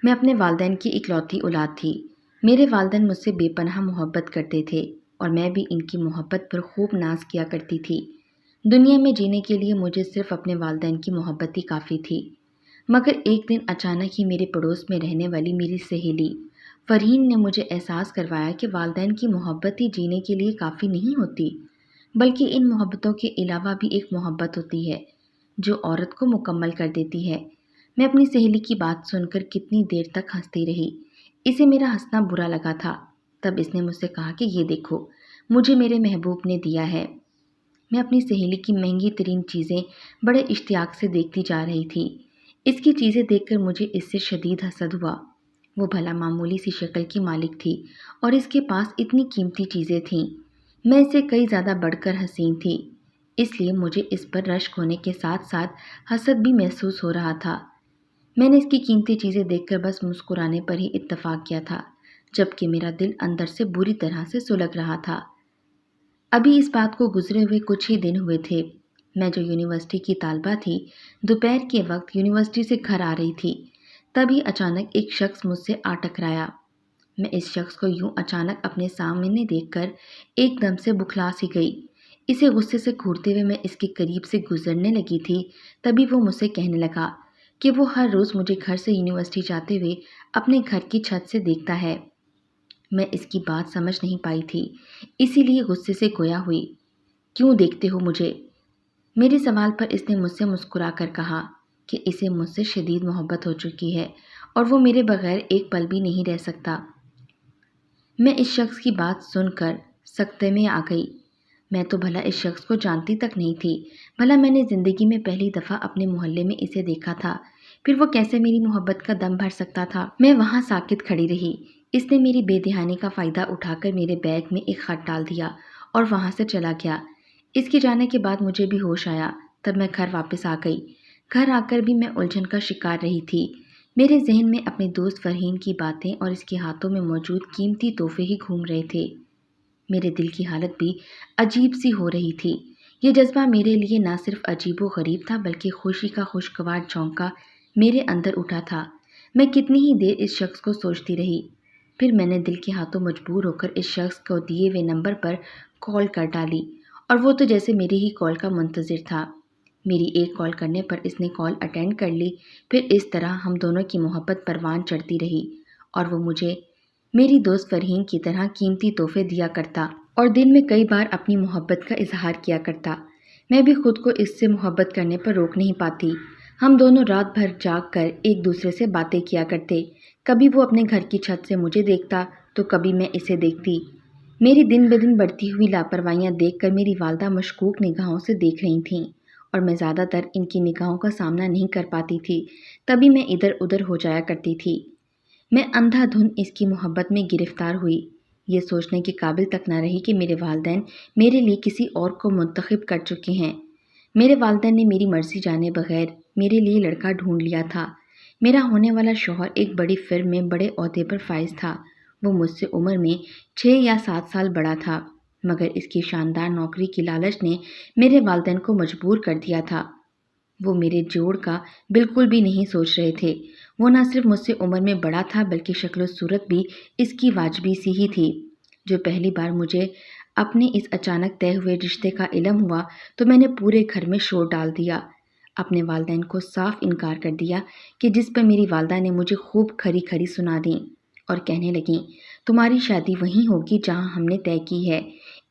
میں اپنے والدین کی اکلوتی اولاد تھی۔ میرے والدین مجھ سے بے پناہ محبت کرتے تھے اور میں بھی ان کی محبت پر خوب ناز کیا کرتی تھی۔ دنیا میں جینے کے لیے مجھے صرف اپنے والدین کی محبت ہی کافی تھی۔ مگر ایک دن اچانک ہی میرے پڑوس میں رہنے والی میری سہیلی فرحین نے مجھے احساس کروایا کہ والدین کی محبت ہی جینے کے لیے کافی نہیں ہوتی، بلکہ ان محبتوں کے علاوہ بھی ایک محبت ہوتی ہے جو عورت کو مکمل کر دیتی ہے۔ میں اپنی سہیلی کی بات سن کر کتنی دیر تک ہنستی رہی۔ اسے میرا ہنسنا برا لگا تھا۔ تب اس نے مجھ سے کہا کہ یہ دیکھو، مجھے میرے محبوب نے دیا ہے۔ میں اپنی سہیلی کی مہنگی ترین چیزیں بڑے اشتیاق سے دیکھتی جا رہی تھی۔ اس کی چیزیں دیکھ کر مجھے اس سے شدید حسد ہوا۔ وہ بھلا معمولی سی شکل کی مالک تھی اور اس کے پاس اتنی قیمتی چیزیں تھیں۔ میں اس سے کئی زیادہ بڑھ کر حسین تھی، اس لیے مجھے اس پر رشک ہونے کے ساتھ ساتھ حسد بھی محسوس ہو رہا تھا۔ میں نے اس کی قیمتی چیزیں دیکھ کر بس مسکرانے پر ہی اتفاق کیا تھا، جبکہ میرا دل اندر سے بری طرح سے سلگ رہا تھا۔ ابھی اس بات کو گزرے ہوئے کچھ ہی دن ہوئے تھے۔ میں جو یونیورسٹی کی طالبہ تھی، دوپہر کے وقت یونیورسٹی سے گھر آ رہی تھی، تبھی اچانک ایک شخص مجھ سے آ ٹکرایا۔ میں اس شخص کو یوں اچانک اپنے سامنے دیکھ کر ایک دم سے بکھلا سی گئی۔ اسے غصے سے گھورتے ہوئے میں اس کے قریب سے گزرنے لگی تھی، تبھی وہ مجھ سے کہنے لگا کہ وہ ہر روز مجھے گھر سے یونیورسٹی جاتے ہوئے اپنے گھر کی چھت سے دیکھتا ہے۔ میں اس کی بات سمجھ نہیں پائی تھی، اسی لیے غصے سے گویا ہوئی۔ کیوں دیکھتے ہو مجھے؟ میرے سوال پر اس نے مجھ سے مسکرا کر کہا کہ اسے مجھ سے شدید محبت ہو چکی ہے اور وہ میرے بغیر ایک پل بھی نہیں رہ سکتا۔ میں اس شخص کی بات سن کر سکتے میں آ گئی۔ میں تو بھلا اس شخص کو جانتی تک نہیں تھی، بھلا میں نے زندگی میں پہلی دفعہ اپنے محلے میں اسے دیکھا تھا، پھر وہ کیسے میری محبت کا دم بھر سکتا تھا؟ میں وہاں ساکت کھڑی رہی۔ اس نے میری بے دہانی کا فائدہ اٹھا کر میرے بیگ میں ایک خط ڈال دیا اور وہاں سے چلا گیا۔ اس کے جانے کے بعد مجھے بھی ہوش آیا، تب میں گھر واپس آ گئی۔ گھر آ کر بھی میں الجھن کا شکار رہی تھی۔ میرے ذہن میں اپنے دوست فرحین کی باتیں اور اس کے ہاتھوں میں موجود قیمتی تحفے ہی گھوم رہے تھے۔ میرے دل کی حالت بھی عجیب سی ہو رہی تھی۔ یہ جذبہ میرے لیے نہ صرف عجیب و غریب تھا بلکہ خوشی کا خوشگوار جھونکا میرے اندر اٹھا تھا۔ میں کتنی ہی دیر اس شخص کو سوچتی رہی، پھر میں نے دل کے ہاتھوں مجبور ہو کر اس شخص کو دیے ہوئے نمبر پر کال کر ڈالی، اور وہ تو جیسے میری ہی کال کا منتظر تھا۔ میری ایک کال کرنے پر اس نے کال اٹینڈ کر لی۔ پھر اس طرح ہم دونوں کی محبت پروان چڑھتی رہی اور وہ مجھے میری دوست فرحین کی طرح قیمتی تحفے دیا کرتا اور دن میں کئی بار اپنی محبت کا اظہار کیا کرتا۔ میں بھی خود کو اس سے محبت کرنے پر روک نہیں پاتی۔ ہم دونوں رات بھر جاگ کر ایک دوسرے سے باتیں کیا کرتے۔ کبھی وہ اپنے گھر کی چھت سے مجھے دیکھتا تو کبھی میں اسے دیکھتی۔ میری دن بدن بڑھتی ہوئی لاپرواہیاں دیکھ کر میری والدہ مشکوک نگاہوں سے دیکھ رہی تھیں اور میں زیادہ تر ان کی نگاہوں کا سامنا نہیں کر پاتی تھی، تبھی میں ادھر ادھر ہو جایا کرتی تھی۔ میں اندھا دھند اس کی محبت میں گرفتار ہوئی، یہ سوچنے کے قابل تک نہ رہی کہ میرے والدین میرے لیے کسی اور کو منتخب کر چکے ہیں۔ میرے والدین نے میری مرضی جانے بغیر میرے لیے لڑکا ڈھونڈ لیا تھا۔ میرا ہونے والا شوہر ایک بڑی فرم میں بڑے عہدے پر فائز تھا۔ وہ مجھ سے عمر میں 6 یا 7 سال بڑا تھا، مگر اس کی شاندار نوکری کی لالچ نے میرے والدین کو مجبور کر دیا تھا۔ وہ میرے جوڑ کا بالکل بھی نہیں سوچ رہے تھے۔ وہ نہ صرف مجھ سے عمر میں بڑا تھا بلکہ شکل و صورت بھی اس کی واجبی سی ہی تھی۔ جو پہلی بار مجھے اپنے اس اچانک طے ہوئے رشتے کا علم ہوا تو میں نے پورے گھر میں شور ڈال دیا، اپنے والدین کو صاف انکار کر دیا، کہ جس پر میری والدہ نے مجھے خوب کھری کھری سنا دیں اور کہنے لگیں، تمہاری شادی وہیں ہوگی جہاں ہم نے طے کی ہے،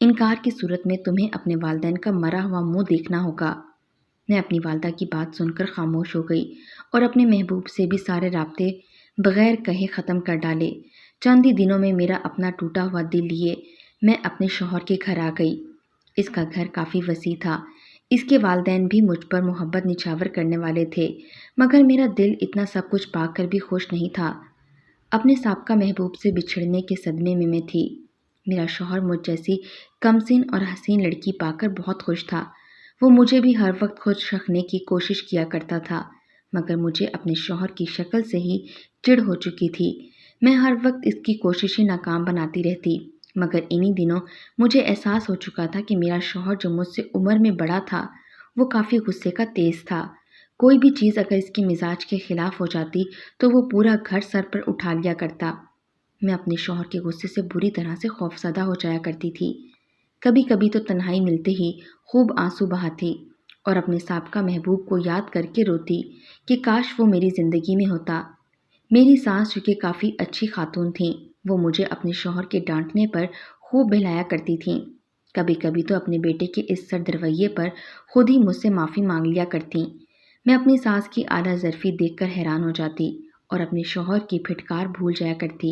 انکار کی صورت میں تمہیں اپنے والدین کا مرا ہوا منہ دیکھنا ہوگا۔ میں اپنی والدہ کی بات سن کر خاموش ہو گئی اور اپنے محبوب سے بھی سارے رابطے بغیر کہے ختم کر ڈالے۔ چند ہی دنوں میں میرا اپنا ٹوٹا ہوا دل لیے میں اپنے شوہر کے گھر آ گئی۔ اس کا گھر کافی وسیع تھا۔ اس کے والدین بھی مجھ پر محبت نچھاور کرنے والے تھے، مگر میرا دل اتنا سب کچھ پا کر بھی خوش نہیں تھا۔ اپنے سابقہ محبوب سے بچھڑنے کے صدمے میں تھی۔ میرا شوہر مجھ جیسی کم سن اور حسین لڑکی پا کر بہت خوش تھا۔ وہ مجھے بھی ہر وقت خوش رکھنے کی کوشش کیا کرتا تھا، مگر مجھے اپنے شوہر کی شکل سے ہی چڑ ہو چکی تھی۔ میں ہر وقت اس کی کوششیں ناکام بناتی رہتی، مگر انہی دنوں مجھے احساس ہو چکا تھا کہ میرا شوہر جو مجھ سے عمر میں بڑا تھا وہ کافی غصے کا تیز تھا۔ کوئی بھی چیز اگر اس کے مزاج کے خلاف ہو جاتی تو وہ پورا گھر سر پر اٹھا لیا کرتا۔ میں اپنے شوہر کے غصے سے بری طرح سے خوفزدہ ہو جایا کرتی تھی۔ کبھی کبھی تو تنہائی ملتے ہی خوب آنسو بہاتی اور اپنے سابقہ محبوب کو یاد کر کے روتی کہ کاش وہ میری زندگی میں ہوتا۔ میری ساس جو کہ کافی اچھی خاتون تھیں، وہ مجھے اپنے شوہر کے ڈانٹنے پر خوب بہلایا کرتی تھیں۔ کبھی کبھی تو اپنے بیٹے کے اس سرد رویے پر خود ہی مجھ سے معافی مانگ لیا کرتیں۔ میں اپنی ساس کی اعلیٰ ظرفی دیکھ کر حیران ہو جاتی اور اپنے شوہر کی پھٹکار بھول جایا کرتی۔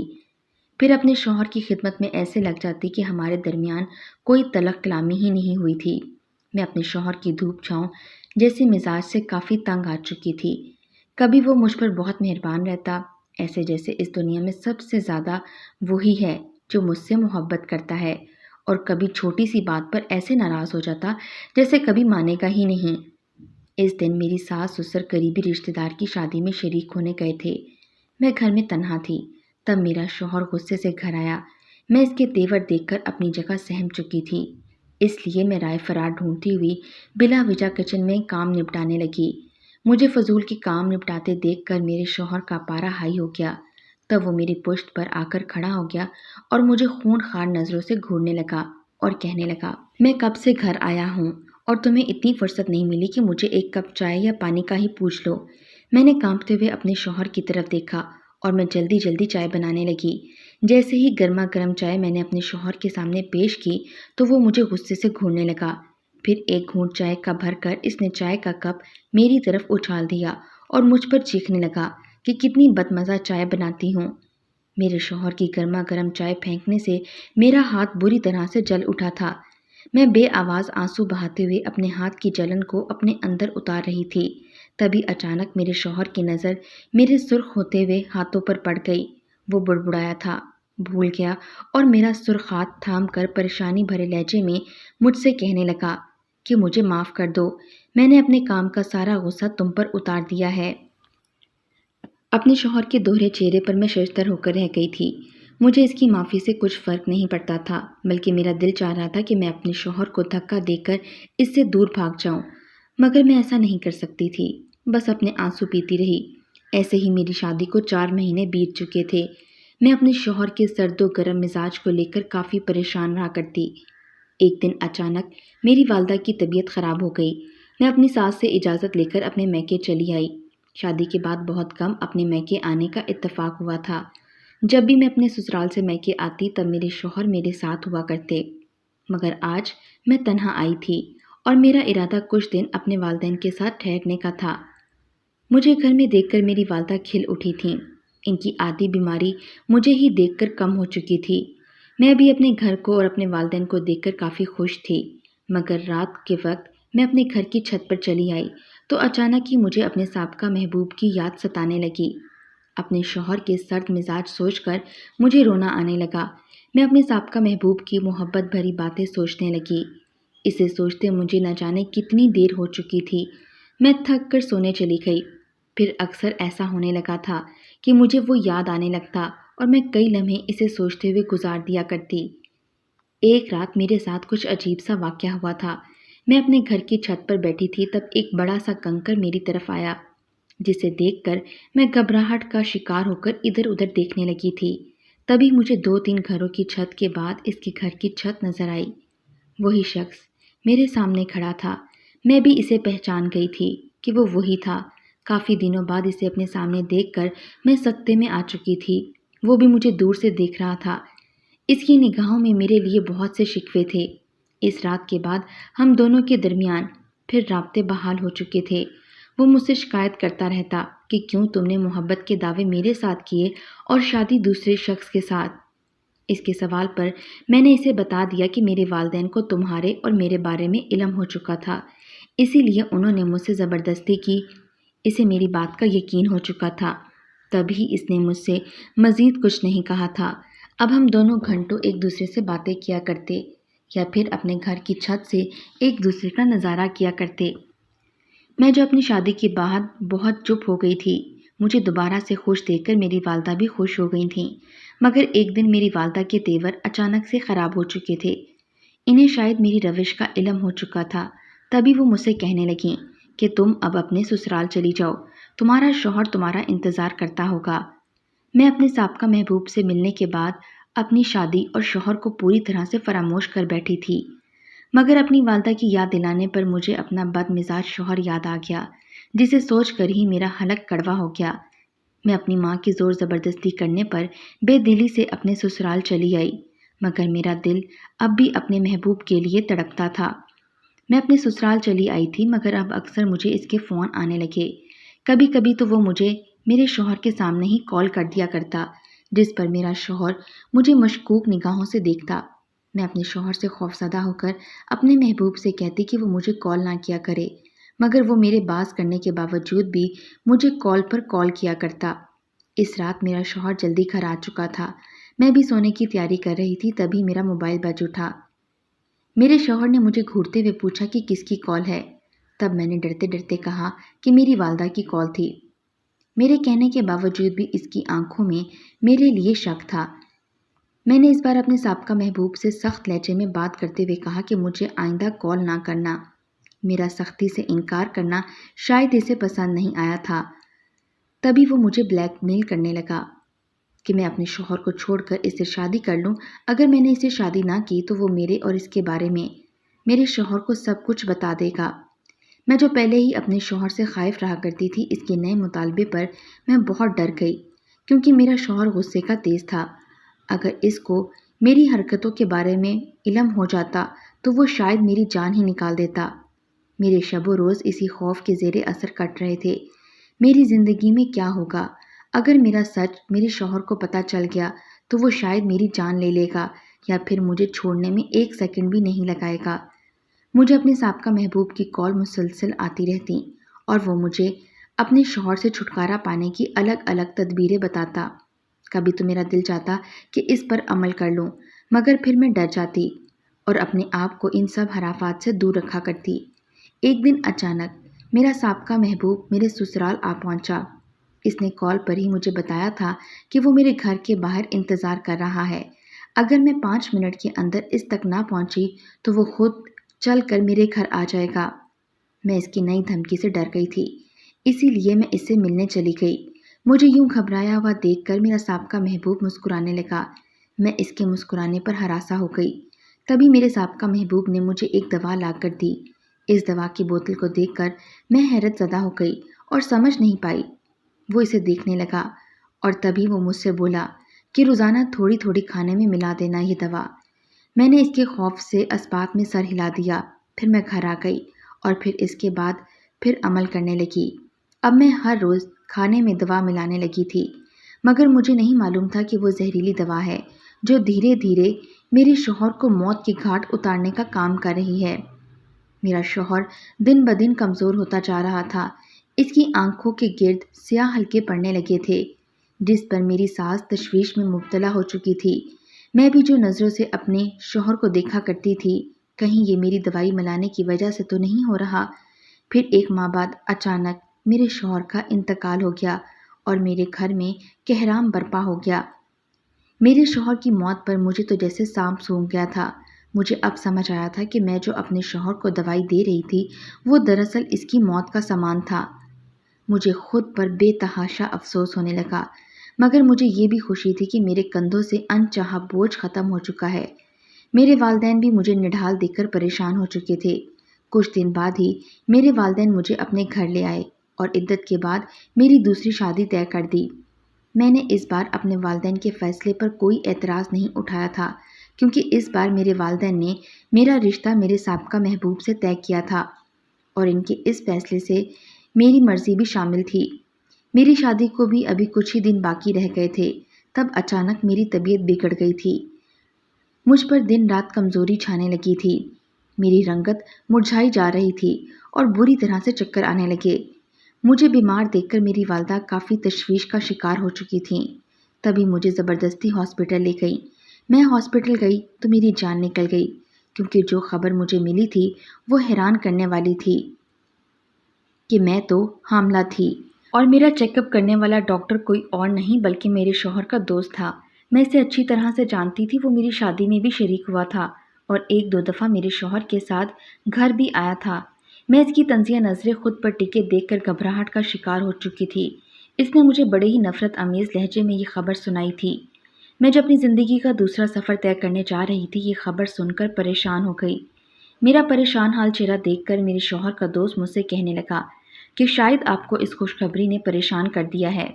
پھر اپنے شوہر کی خدمت میں ایسے لگ جاتی کہ ہمارے درمیان کوئی تلخ کلامی ہی نہیں ہوئی تھی۔ میں اپنے شوہر کی دھوپ چھاؤں جیسے مزاج سے کافی تنگ آ چکی تھی۔ کبھی وہ مجھ پر بہت مہربان رہتا، ایسے جیسے اس دنیا میں سب سے زیادہ وہی ہے جو مجھ سے محبت کرتا ہے، اور کبھی چھوٹی سی بات پر ایسے ناراض ہو جاتا جیسے کبھی مانے گا ہی نہیں۔ اس دن میری ساس سسر قریبی رشتہ دار کی شادی میں شریک ہونے گئے تھے۔ میں گھر میں تنہا تھی، تب میرا شوہر غصے سے گھر آیا۔ میں اس کے تیور دیکھ کر اپنی جگہ سہم چکی تھی، اس لیے میں رائے فرار ڈھونڈتی ہوئی بلا وجہ کچن میں کام نپٹانے لگی۔ مجھے فضول کے کام نپٹاتے دیکھ کر میرے شوہر کا پارا ہائی ہو گیا۔ تب وہ میری پشت پر آ کر کھڑا ہو گیا اور مجھے خون خوار نظروں سے گھورنے لگا اور کہنے لگا، میں کب سے گھر آیا ہوں اور تمہیں اتنی فرصت نہیں ملی کہ مجھے ایک کپ چائے یا پانی کا ہی پوچھ لو۔ میں نے کانپتے ہوئے اپنے شوہر کی طرف دیکھا اور میں جلدی جلدی چائے بنانے لگی۔ جیسے ہی گرما گرم چائے میں نے اپنے شوہر کے سامنے پیش کی تو وہ مجھے غصے سے گھورنے لگا۔ پھر ایک گھونٹ چائے کا بھر کر اس نے چائے کا کپ میری طرف اچھال دیا اور مجھ پر چیخنے لگا کہ کتنی بدمزہ چائے بناتی ہوں۔ میرے شوہر کی گرما گرم چائے پھینکنے سے میرا ہاتھ بری طرح سے جل اٹھا تھا۔ میں بے آواز آنسو بہاتے ہوئے اپنے ہاتھ کی جلن کو اپنے اندر اتار رہی تھی۔ تبھی اچانک میرے شوہر کی نظر میرے سرخ ہوتے ہوئے ہاتھوں پر پڑ گئی۔ وہ بڑبڑایا تھا، بھول گیا اور میرا سرخ ہاتھ تھام کر پریشانی بھرے لہجے میں مجھ سے کہنے لگا کہ مجھے معاف کر دو، میں نے اپنے کام کا سارا غصہ تم پر اتار دیا ہے۔ اپنے شوہر کے دوہرے چہرے پر میں ششدر ہو کر رہ گئی تھی۔ مجھے اس کی معافی سے کچھ فرق نہیں پڑتا تھا، بلکہ میرا دل چاہ رہا تھا کہ میں اپنے شوہر کو دھکا دے کر اس سے دور بھاگ جاؤں، مگر میں ایسا نہیں کر سکتی تھی، بس اپنے آنسو پیتی رہی۔ ایسے ہی میری شادی کو 4 مہینے بیت چکے تھے۔ میں اپنے شوہر کے سرد و گرم مزاج کو لے کر کافی پریشان رہا کرتی۔ ایک دن اچانک میری والدہ کی طبیعت خراب ہو گئی۔ میں اپنی ساس سے اجازت لے کر اپنے میکے چلی آئی۔ شادی کے بعد بہت کم اپنے میکے آنے کا اتفاق ہوا تھا۔ جب بھی میں اپنے سسرال سے میکے آتی تب میرے شوہر میرے ساتھ ہوا کرتے، مگر آج میں تنہا آئی تھی اور میرا ارادہ کچھ دن اپنے والدین کے ساتھ ٹھہرنے کا تھا۔ مجھے گھر میں دیکھ کر میری والدہ کھل اٹھی تھیں۔ ان کی آدھی بیماری مجھے ہی دیکھ کر کم ہو چکی تھی۔ میں بھی اپنے گھر کو اور اپنے والدین کو دیکھ کر کافی خوش تھی، مگر رات کے وقت میں اپنے گھر کی چھت پر چلی آئی تو اچانک ہی مجھے اپنے سابقہ محبوب کی یاد ستانے لگی۔ اپنے شوہر کے سرد مزاج سوچ کر مجھے رونا آنے لگا۔ میں اپنے سابقہ محبوب کی محبت بھری باتیں سوچنے لگی۔ اسے سوچتے مجھے نہ جانے کتنی دیر ہو چکی تھی۔ میں تھک کر سونے چلی گئی۔ پھر اکثر ایسا ہونے لگا تھا کہ مجھے وہ یاد آنے لگتا اور میں کئی لمحے اسے سوچتے ہوئے گزار دیا کرتی۔ ایک رات میرے ساتھ کچھ عجیب سا واقعہ ہوا تھا۔ میں اپنے گھر کی چھت پر بیٹھی تھی، تب ایک بڑا سا کنکر میری طرف آیا، جسے دیکھ کر میں گھبراہٹ کا شکار ہو کر ادھر ادھر دیکھنے لگی تھی۔ تبھی مجھے 2-3 گھروں کی چھت کے بعد اس کے گھر کی چھت نظر آئی۔ وہی شخص میرے سامنے کھڑا تھا۔ میں بھی اسے پہچان گئی تھی کہ وہ وہی تھا۔ کافی دنوں بعد اسے اپنے سامنے دیکھ کر میں سکتے میں آ چکی تھی۔ وہ بھی مجھے دور سے دیکھ رہا تھا۔ اس کی نگاہوں میں میرے لیے بہت سے شکوے تھے۔ اس رات کے بعد ہم دونوں کے درمیان پھر رابطے بحال ہو چکے تھے۔ وہ مجھ سے شکایت کرتا رہتا کہ کیوں تم نے محبت کے دعوے میرے ساتھ کیے اور شادی دوسرے شخص کے ساتھ۔ اس کے سوال پر میں نے اسے بتا دیا کہ میرے والدین کو تمہارے اور میرے بارے میں علم ہو چکا تھا، اسی لیے انہوں نے مجھ سے زبردستی کی۔ اسے میری بات کا یقین ہو چکا تھا، تبھی اس نے مجھ سے مزید کچھ نہیں کہا تھا۔ اب ہم دونوں گھنٹوں ایک دوسرے سے باتیں کیا کرتے یا پھر اپنے گھر کی چھت سے ایک دوسرے کا نظارہ کیا کرتے۔ میں جو اپنی شادی کے بعد بہت چپ ہو گئی تھی، مجھے دوبارہ سے خوش دیکھ کر میری والدہ بھی خوش ہو گئی تھیں، مگر ایک دن میری والدہ کے تیور اچانک سے خراب ہو چکے تھے۔ انہیں شاید میری روش کا علم ہو چکا تھا، تبھی وہ مجھ سے کہنے لگیں کہ تم اب اپنے سسرال چلی جاؤ، تمہارا شوہر تمہارا انتظار کرتا ہوگا۔ میں اپنے سابقہ محبوب سے ملنے کے بعد اپنی شادی اور شوہر کو پوری طرح سے فراموش کر بیٹھی تھی، مگر اپنی والدہ کی یاد دلانے پر مجھے اپنا بد مزاج شوہر یاد آ گیا، جسے سوچ کر ہی میرا حلق کڑوا ہو گیا۔ میں اپنی ماں کی زور زبردستی کرنے پر بے دلی سے اپنے سسرال چلی آئی، مگر میرا دل اب بھی اپنے محبوب کے لیے تڑپتا تھا۔ میں اپنے سسرال چلی آئی تھی، مگر اب اکثر مجھے اس کے فون آنے لگے۔ کبھی کبھی تو وہ مجھے میرے شوہر کے سامنے ہی کال کر دیا کرتا، جس پر میرا شوہر مجھے مشکوک نگاہوں سے دیکھتا۔ میں اپنے شوہر سے خوفزدہ ہو کر اپنے محبوب سے کہتی کہ وہ مجھے کال نہ کیا کرے، مگر وہ میرے باز کرنے کے باوجود بھی مجھے کال پر کال کیا کرتا۔ اس رات میرا شوہر جلدی گھر آ چکا تھا، میں بھی سونے کی تیاری کر رہی تھی، تبھی میرا موبائل بج اٹھا۔ میرے شوہر نے مجھے گھورتے ہوئے پوچھا کہ کس کی کال ہے؟ تب میں نے ڈرتے ڈرتے کہا کہ میری والدہ کی کال تھی۔ میرے کہنے کے باوجود بھی اس کی آنکھوں میں میرے لیے شک تھا۔ میں نے اس بار اپنے سابقہ محبوب سے سخت لہجے میں بات کرتے ہوئے کہا کہ مجھے آئندہ کال نہ کرنا۔ میرا سختی سے انکار کرنا شاید اسے پسند نہیں آیا تھا۔ تبھی وہ مجھے بلیک میل کرنے لگا کہ میں اپنے شوہر کو چھوڑ کر اس سے شادی کر لوں۔ اگر میں نے اسے شادی نہ کی تو وہ میرے اور اس کے بارے میں میرے شوہر کو سب کچھ بتا دے گا۔ میں جو پہلے ہی اپنے شوہر سے خائف رہا کرتی تھی، اس کے نئے مطالبے پر میں بہت ڈر گئی، کیونکہ میرا شوہر غصے کا تیز تھا۔ اگر اس کو میری حرکتوں کے بارے میں علم ہو جاتا تو وہ شاید میری جان ہی نکال دیتا۔ میرے شب و روز اسی خوف کے زیر اثر کٹ رہے تھے۔ میری زندگی میں کیا ہوگا؟ اگر میرا سچ میرے شوہر کو پتہ چل گیا تو وہ شاید میری جان لے لے گا، یا پھر مجھے چھوڑنے میں ایک سیکنڈ بھی نہیں لگائے گا۔ مجھے اپنے سابقہ محبوب کی کال مسلسل آتی رہتی اور وہ مجھے اپنے شوہر سے چھٹکارا پانے کی الگ الگ تدبیریں بتاتا۔ کبھی تو میرا دل چاہتا کہ اس پر عمل کر لوں، مگر پھر میں ڈر جاتی اور اپنے آپ کو ان سب حرافات سے دور رکھا کرتی۔ ایک دن اچانک میرا سابقہ محبوب میرے سسرال آ پہنچا۔ اس نے کال پر ہی مجھے بتایا تھا کہ وہ میرے گھر کے باہر انتظار کر رہا ہے۔ اگر میں 5 منٹ کے اندر اس تک نہ پہنچی تو وہ خود چل کر میرے گھر آ جائے گا۔ میں اس کی نئی دھمکی سے ڈر گئی تھی، اسی لیے میں اس سے ملنے چلی گئی۔ مجھے یوں گھبرایا ہوا دیکھ کر میرا سابقہ محبوب مسکرانے لگا۔ میں اس کے مسکرانے پر ہراساں ہو گئی۔ تبھی میرے سابقہ محبوب نے مجھے ایک دوا لا کر دی۔ اس دوا کی بوتل کو دیکھ کر میں حیرت زدہ ہو گئی اور سمجھ نہیں پائی۔ وہ اسے دیکھنے لگا اور تبھی وہ مجھ سے بولا کہ روزانہ تھوڑی تھوڑی کھانے میں ملا دینا یہ دوا۔ میں نے اس کے خوف سے اسبات میں سر ہلا دیا۔ پھر میں گھر آ گئی اور پھر اس کے بعد عمل کرنے لگی۔ اب میں ہر روز کھانے میں دوا ملانے لگی تھی، مگر مجھے نہیں معلوم تھا کہ وہ زہریلی دوا ہے جو دھیرے دھیرے میرے شوہر کو موت کی گھاٹ اتارنے کا کام کر رہی ہے۔ میرا شوہر دن بدن کمزور ہوتا جا رہا تھا۔ اس کی آنکھوں کے گرد سیاہ حلقے پڑنے لگے تھے، جس پر میری ساس تشویش میں مبتلا ہو چکی تھی۔ میں بھی جو نظروں سے اپنے شوہر کو دیکھا کرتی تھی، کہیں یہ میری دوائی ملانے کی وجہ سے تو نہیں ہو رہا۔ پھر 1 ماہ بعد اچانک میرے شوہر کا انتقال ہو گیا اور میرے گھر میں کہرام برپا ہو گیا۔ میرے شوہر کی موت پر مجھے تو جیسے سانپ سونگھ گیا تھا۔ مجھے اب سمجھ آیا تھا کہ میں جو اپنے شوہر کو دوائی دے رہی تھی وہ دراصل اس کی موت کا سامان تھا۔ مجھے خود پر بے تحاشا افسوس ہونے لگا، مگر مجھے یہ بھی خوشی تھی کہ میرے کندھوں سے انچاہا بوجھ ختم ہو چکا ہے۔ میرے والدین بھی مجھے نڈھال دیکھ کر پریشان ہو چکے تھے۔ کچھ دن بعد ہی میرے والدین مجھے اپنے گھر لے آئے اور عدت کے بعد میری دوسری شادی طے کر دی۔ میں نے اس بار اپنے والدین کے فیصلے پر کوئی اعتراض نہیں اٹھایا تھا، کیونکہ اس بار میرے والدین نے میرا رشتہ میرے سابقہ محبوب سے طے کیا تھا اور ان کے اس فیصلے سے میری مرضی بھی شامل تھی۔ میری شادی کو بھی ابھی کچھ ہی دن باقی رہ گئے تھے، تب اچانک میری طبیعت بگڑ گئی تھی۔ مجھ پر دن رات کمزوری چھانے لگی تھی، میری رنگت مرجھائی جا رہی تھی اور بری طرح سے چکر آنے لگے۔ مجھے بیمار دیکھ کر میری والدہ کافی تشویش کا شکار ہو چکی تھیں۔ تبھی مجھے زبردستی ہاسپٹل لے گئی۔ میں ہاسپٹل گئی تو میری جان نکل گئی، کیونکہ جو خبر مجھے ملی تھی وہ حیران کرنے والی تھی کہ میں تو حاملہ تھی اور میرا چیک اپ کرنے والا ڈاکٹر کوئی اور نہیں بلکہ میرے شوہر کا دوست تھا۔ میں اسے اچھی طرح سے جانتی تھی، وہ میری شادی میں بھی شریک ہوا تھا اور 1-2 دفعہ میرے شوہر کے ساتھ گھر بھی آیا تھا۔ میں اس کی طنزیہ نظریں خود پر ٹکے دیکھ کر گھبراہٹ کا شکار ہو چکی تھی۔ اس نے مجھے بڑے ہی نفرت آمیز لہجے میں یہ خبر سنائی تھی۔ میں جو اپنی زندگی کا دوسرا سفر طے کرنے جا رہی تھی، یہ خبر سن کر پریشان ہو گئی۔ میرا پریشان حال چہرہ دیکھ کر میرے شوہر کا دوست مجھ سے کہنے لگا کہ شاید آپ کو اس خوشخبری نے پریشان کر دیا ہے۔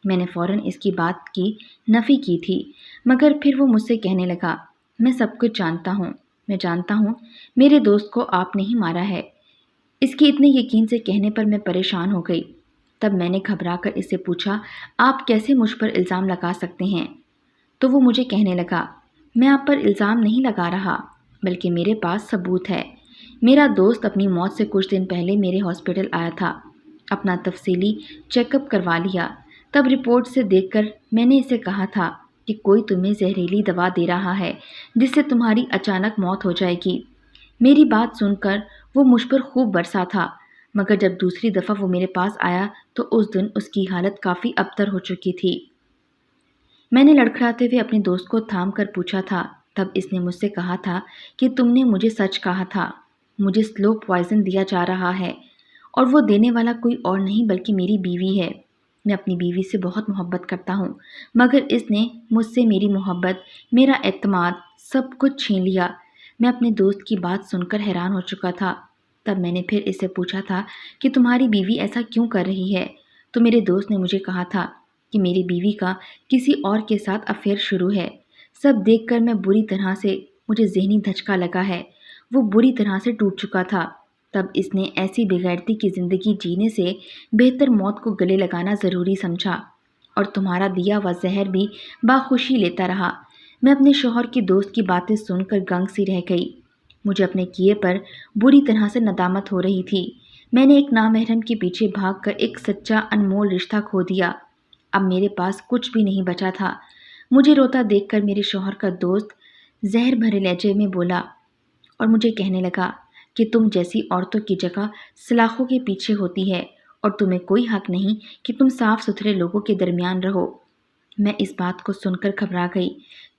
میں نے فوراً اس کی بات کی نفی کی تھی، مگر پھر وہ مجھ سے کہنے لگا، میں سب کچھ جانتا ہوں، میں جانتا ہوں میرے دوست کو آپ نے ہی مارا ہے۔ اس کے اتنے یقین سے کہنے پر میں پریشان ہو گئی۔ تب میں نے گھبرا کر اس سے پوچھا، آپ کیسے مجھ پر الزام لگا سکتے ہیں؟ تو وہ مجھے کہنے لگا، میں آپ پر الزام نہیں لگا رہا، بلکہ میرے پاس ثبوت ہے۔ میرا دوست اپنی موت سے کچھ دن پہلے میرے ہاسپٹل آیا تھا، اپنا تفصیلی چیک اپ کروا لیا۔ تب رپورٹ سے دیکھ کر میں نے اسے کہا تھا کہ کوئی تمہیں زہریلی دوا دے رہا ہے جس سے تمہاری اچانک موت ہو جائے گی۔ میری بات سن کر وہ مجھ پر خوب برسا تھا، مگر جب دوسری دفعہ وہ میرے پاس آیا تو اس دن اس کی حالت کافی ابتر ہو چکی تھی۔ میں نے لڑکھڑاتے ہوئے اپنے دوست کو تھام کر پوچھا تھا۔ تب اس نے مجھ سے کہا تھا کہ تم نے مجھے سچ کہا تھا، مجھے سلو پوائزن دیا جا رہا ہے، اور وہ دینے والا کوئی اور نہیں بلکہ میری بیوی ہے۔ میں اپنی بیوی سے بہت محبت کرتا ہوں، مگر اس نے مجھ سے میری محبت، میرا اعتماد، سب کچھ چھین لیا۔ میں اپنے دوست کی بات سن کر حیران ہو چکا تھا۔ تب میں نے پھر اس سے پوچھا تھا کہ تمہاری بیوی ایسا کیوں کر رہی ہے؟ تو میرے دوست نے مجھے کہا تھا کہ میری بیوی کا کسی اور کے ساتھ افیئر شروع ہے۔ سب دیکھ کر مجھے ذہنی دھچکا لگا ہے۔ وہ بری طرح سے ٹوٹ چکا تھا۔ تب اس نے ایسی بغیرتی کی زندگی جینے سے بہتر موت کو گلے لگانا ضروری سمجھا، اور تمہارا دیا ہوا زہر بھی باخوشی لیتا رہا۔ میں اپنے شوہر کے دوست کی باتیں سن کر گنگ سی رہ گئی۔ مجھے اپنے کیے پر بری طرح سے ندامت ہو رہی تھی۔ میں نے ایک نامحرم کے پیچھے بھاگ کر ایک سچا انمول رشتہ کھو دیا۔ اب میرے پاس کچھ بھی نہیں بچا تھا۔ مجھے روتا دیکھ کر میرے شوہر کا دوست زہر بھرے لہجے میں بولا اور مجھے کہنے لگا کہ تم جیسی عورتوں کی جگہ سلاخوں کے پیچھے ہوتی ہے، اور تمہیں کوئی حق نہیں کہ تم صاف ستھرے لوگوں کے درمیان رہو۔ میں اس بات کو سن کر گھبرا گئی۔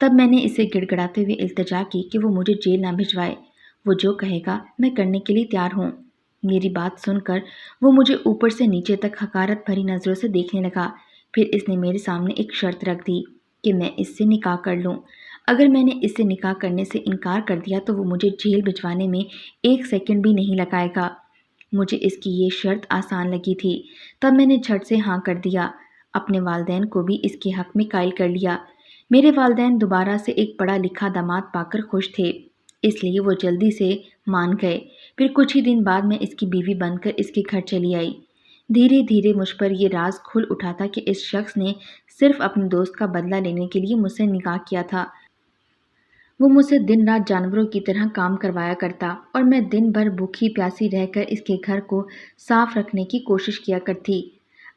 تب میں نے اسے گڑ گڑاتے ہوئے التجا کی کہ وہ مجھے جیل نہ بھجوائے۔ وہ جو کہے گا میں کرنے کے لیے تیار ہوں۔ میری بات سن کر وہ مجھے اوپر سے نیچے تک حقارت بھری نظروں سے دیکھنے لگا۔ پھر اس نے میرے سامنے ایک شرط رکھ دی کہ میں اس سے نکاح کر لوں۔ اگر میں نے اس سے نکاح کرنے سے انکار کر دیا تو وہ مجھے جیل بھجوانے میں 1 سیکنڈ بھی نہیں لگائے گا۔ مجھے اس کی یہ شرط آسان لگی تھی۔ تب میں نے جھٹ سے ہاں کر دیا۔ اپنے والدین کو بھی اس کے حق میں قائل کر لیا۔ میرے والدین دوبارہ سے ایک پڑھا لکھا داماد پا کر خوش تھے، اس لیے وہ جلدی سے مان گئے۔ پھر کچھ ہی دن بعد میں اس کی بیوی بن کر اس کے گھر چلی آئی۔ دھیرے دھیرے مجھ پر یہ راز کھل اٹھا تھا کہ اس شخص نے صرف اپنے دوست کا بدلہ لینے کے لیے مجھ سے نکاح کیا تھا۔ وہ مجھ سے دن رات جانوروں کی طرح کام کروایا کرتا، اور میں دن بھر بھوکی پیاسی رہ کر اس کے گھر کو صاف رکھنے کی کوشش کیا کرتی۔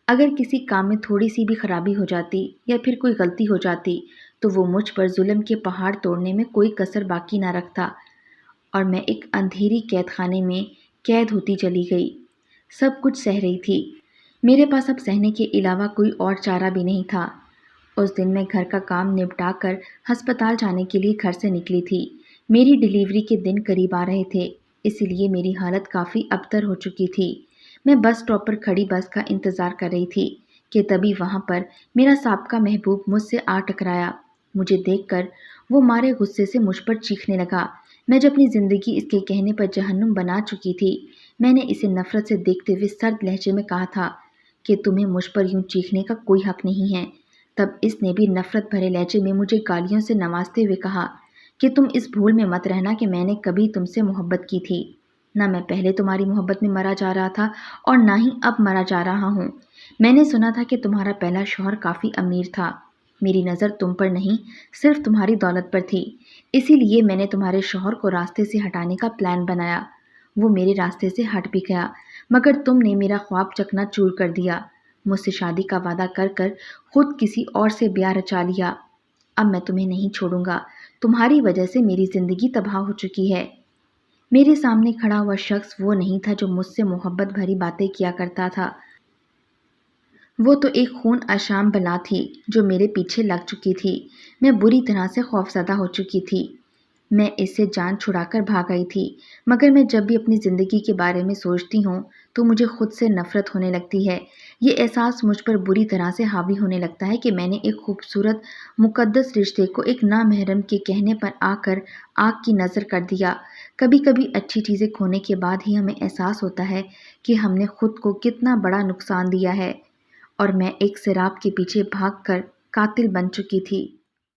اگر کسی کام میں تھوڑی سی بھی خرابی ہو جاتی یا پھر کوئی غلطی ہو جاتی تو وہ مجھ پر ظلم کے پہاڑ توڑنے میں کوئی کسر باقی نہ رکھتا، اور میں ایک اندھیری قید خانے میں قید ہوتی چلی گئی۔ سب کچھ سہ رہی تھی۔ میرے پاس اب سہنے کے علاوہ کوئی اور چارہ بھی نہیں تھا۔ اس دن میں گھر کا کام نپٹا کر ہسپتال جانے کے لیے گھر سے نکلی تھی۔ میری ڈیلیوری کے دن قریب آ رہے تھے، اس لیے میری حالت کافی ابتر ہو چکی تھی۔ میں بس اسٹاپ پر کھڑی بس کا انتظار کر رہی تھی کہ تبھی وہاں پر میرا سابقہ محبوب مجھ سے آ ٹکرایا۔ مجھے دیکھ کر وہ مارے غصے سے مجھ پر چیخنے لگا۔ میں جو اپنی زندگی اس کے کہنے پر جہنم بنا چکی تھی، میں نے اسے نفرت سے دیکھتے ہوئے سرد لہجے میں کہا تھا کہ تمہیں مجھ پر یوں چیخنے کا کوئی حق نہیں ہے۔ تب اس نے بھی نفرت بھرے لہجے میں مجھے گالیوں سے نوازتے ہوئے کہا کہ تم اس بھول میں مت رہنا کہ میں نے کبھی تم سے محبت کی تھی۔ نہ میں پہلے تمہاری محبت میں مرا جا رہا تھا اور نہ ہی اب مرا جا رہا ہوں۔ میں نے سنا تھا کہ تمہارا پہلا شوہر کافی امیر تھا۔ میری نظر تم پر نہیں، صرف تمہاری دولت پر تھی، اسی لیے میں نے تمہارے شوہر کو راستے سے ہٹانے کا پلان بنایا۔ وہ میرے راستے سے ہٹ بھی گیا، مگر تم نے میرا خواب چکنا چور کر دیا۔ مجھ سے شادی کا وعدہ کر کر خود کسی اور سے بیاہ رچا لیا۔ اب میں تمہیں نہیں چھوڑوں گا۔ تمہاری وجہ سے میری زندگی تباہ ہو چکی ہے۔ میرے سامنے کھڑا ہوا شخص وہ نہیں تھا جو مجھ سے محبت بھری باتیں کیا کرتا تھا۔ وہ تو ایک خون اشام بلا تھی جو میرے پیچھے لگ چکی تھی۔ میں بری طرح سے خوفزدہ ہو چکی تھی۔ میں اس سے جان چھڑا کر بھاگ آئی تھی، مگر میں جب بھی اپنی زندگی کے بارے میں سوچتی ہوں تو مجھے خود سے نفرت ہونے لگتی ہے۔ یہ احساس مجھ پر بری طرح سے حاوی ہونے لگتا ہے کہ میں نے ایک خوبصورت مقدس رشتے کو ایک نامحرم کے کہنے پر آ کر آگ کی نظر کر دیا۔ کبھی کبھی اچھی چیزیں کھونے کے بعد ہی ہمیں احساس ہوتا ہے کہ ہم نے خود کو کتنا بڑا نقصان دیا ہے، اور میں ایک سراب کے پیچھے بھاگ کر قاتل بن چکی تھی۔